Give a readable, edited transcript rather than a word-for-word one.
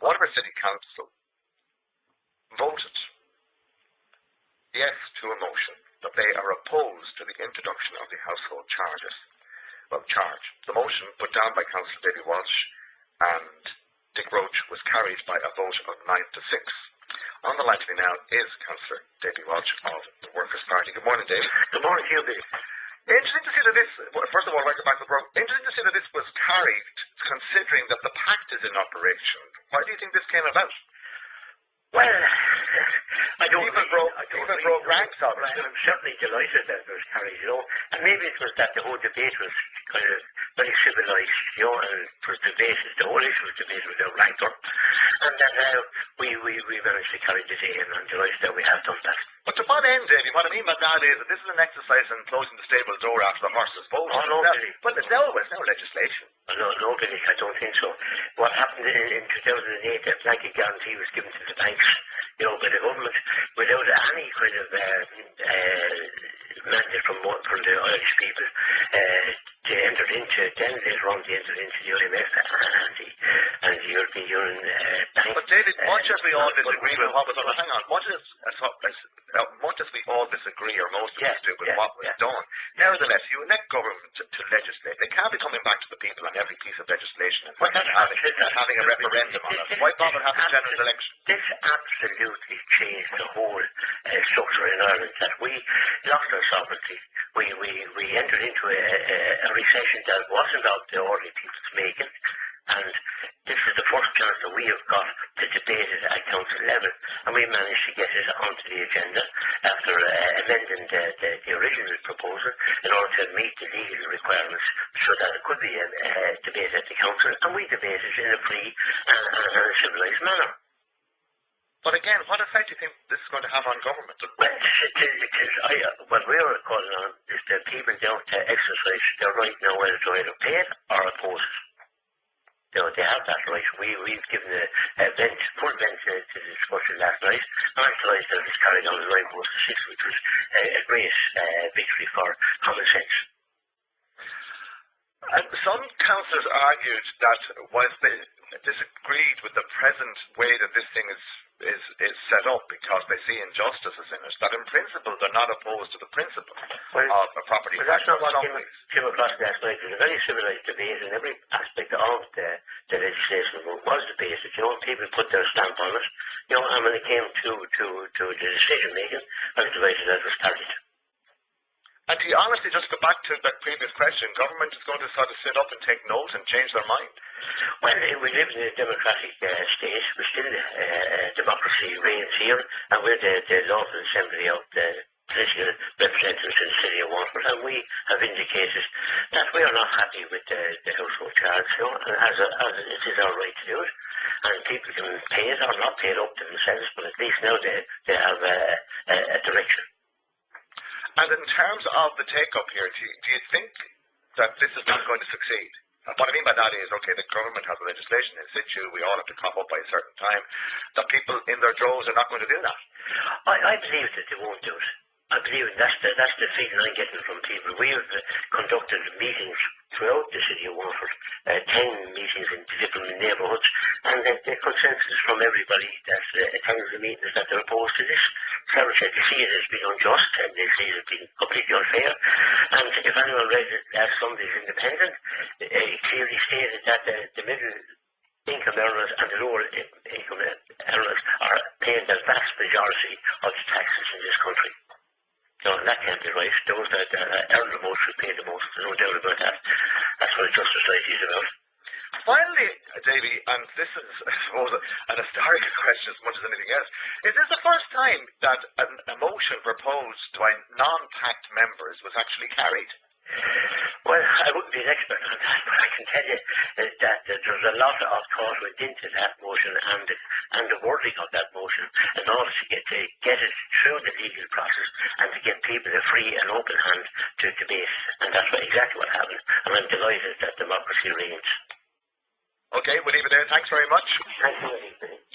Waterford City Council voted yes to a motion that they are opposed to the introduction of the household charges. Charge. The motion put down by Councillor Davy Walsh and Dick Roach was carried by a vote of 9 to 6. On the line to me now is Councillor Davy Walsh of the Workers' Party. Good morning, Dave. Good morning to you, Dave. Interesting to see that this, first of all, welcome back to the program. Interesting to see that this was carried, considering that the pact is in operation. Why do you think this came about? Well, I don't broke ranks of it. I'm certainly delighted that it was carried, and maybe it was that the whole debate was kind of very civilised, and it was debated, the whole issue was debated without rancour, and that we managed to carry the day, and I'm delighted that we have done that. But to what end, Davy? What I mean by that is that this is an exercise in closing the stable door after the horses vote. Oh, no, Billy. But it's no legislation. No, Billy, I don't think so. What happened in 2008, a blanket guarantee was given to the banks, by the government, without any kind of mandate from the Irish people. They entered into, then later on, they entered into the IMF and the European Union Bank. But David, much as we all disagree with what was on, hang on, much as we all disagree, or most of us do, with what was done, nevertheless, you elect government to legislate. They can't be coming back to the people on every piece of legislation and having a referendum on it. Why bother having a general election? This absolutely changed the whole structure in Ireland, that we lost our sovereignty. We entered into a recession that wasn't of the ordinary people's making, and this is the first chance that we have got to debate it at council level, and we managed to get it onto the agenda after amending the original proposal in order to meet the legal requirements so that it could be debated at the council, and we debated in a free and a civilised manner. But again, what effect do you think this is going to have on government? Well, what we're calling on is that people don't exercise their right now whether to either pay it or oppose it. They have that right. We've given full vent to the discussion last night, and I'm delighted that it was carried on 9 votes to 6, which was a great victory for common sense. And some councillors argued that whilst they disagreed with the present way that this thing is set up, because they see injustices in it, that in principle they're not opposed to the principle of a property tax. But that's not what came across last night. It was a very civilised debate, and every aspect of the legislation was debated. People put their stamp on it. And when it came to the decision making, I was delighted that it was carried. And to honestly just go back to that previous question, government is going to sort of sit up and take note and change their mind? Well, we live in a democratic state. We still, democracy reigns here, and we're the lawful assembly of the political representatives in the city of Waterford, and we have indicated that we are not happy with the household charge, and as it is our right to do it. And people can pay it or not pay it up to themselves, but at least now they have a direction. And in terms of the take-up here, do you think that this is not going to succeed? What I mean by that is, okay, the government has a legislation in situ, we all have to crop up by a certain time, that people in their droves are not going to do that. I believe that they won't do it. I believe that's the feeling I'm getting from people. We have conducted meetings throughout the city of Waterford, 10 meetings in different neighbourhoods, and the consensus from everybody that attends the meetings that they're opposed to this. So they see it as being unjust, and they see it as being completely unfair. And if anyone read it as somebody's independent, it clearly stated that the middle income earners and the lower income earners are paying the vast majority of the taxes in this country. That can't be right. Those that earn the most should pay the most. There's no doubt about that. That's what Justice Society is about. Finally, Davy, and this is, I suppose, an historical question as much as anything else, is this the first time that a motion proposed by non-pact members was actually carried? Well, I wouldn't be an expert on that, but I can tell you that there's a lot of thought went into that motion and the wording of that motion in order to get it through the legal process and to give people a free and open hand to debate. And that's exactly what happened. And I'm delighted that democracy reigns. Okay, we'll leave it there. Thanks very much. Thank you.